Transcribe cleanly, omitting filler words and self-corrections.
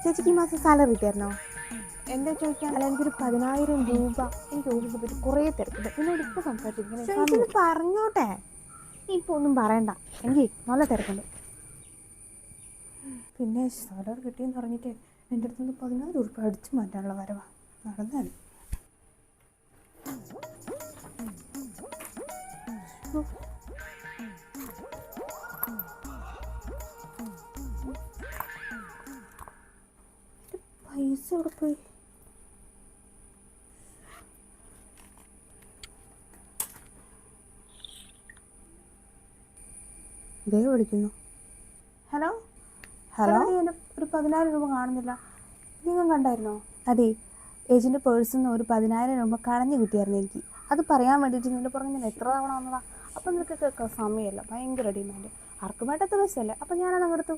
ചേച്ചിക്ക് ഈ മാസം സാലറി കിട്ടിയായിരുന്നോ? എന്താ ചോദിക്കാൻ? അല്ല, എനിക്കൊരു 10,000 രൂപ എനിക്ക് ഓഫീസിൽ പറ്റി കുറേ തിരക്കുണ്ട്. എന്നോട് ഇപ്പോൾ സംസാരിച്ചിരിക്കുന്നത് ചേച്ചി പറഞ്ഞോട്ടെ. ഇപ്പോൾ ഒന്നും പറയണ്ട, എനിക്ക് നല്ല തിരക്കുണ്ട്. പിന്നെ സാലറി കിട്ടിയെന്ന് പറഞ്ഞിട്ട് എൻ്റെ അടുത്ത് നിന്ന് 10,000 രൂപ അടിച്ചു മാറ്റാനുള്ള വരവാ നടന്നാൽ. പൈസ എവിടെ പോയി? ദേ വിളിക്കുന്നു. ഹലോ ഹലോ, എൻ്റെ ഒരു 10,000 രൂപ കാണുന്നില്ല. നിങ്ങൾ കണ്ടായിരുന്നോ? അതെ, ഏജൻറ്റ് പേഴ്സിൽ നിന്ന് ഒരു 10,000 രൂപ കളഞ്ഞു കിട്ടിയായിരുന്നു എനിക്ക്. അത് പറയാൻ വേണ്ടിയിട്ട് നിന്റെ പുറകെ ഞാൻ എത്ര തവണ വന്നതാ. അപ്പം നിനക്ക് കേൾക്കാൻ സമയമല്ല, ഭയങ്കര ഡിമാൻഡ്. ആർക്കും വേണ്ടാത്ത പൈസയല്ലേ, അപ്പം ഞാനത് അങ്ങെടുത്തു.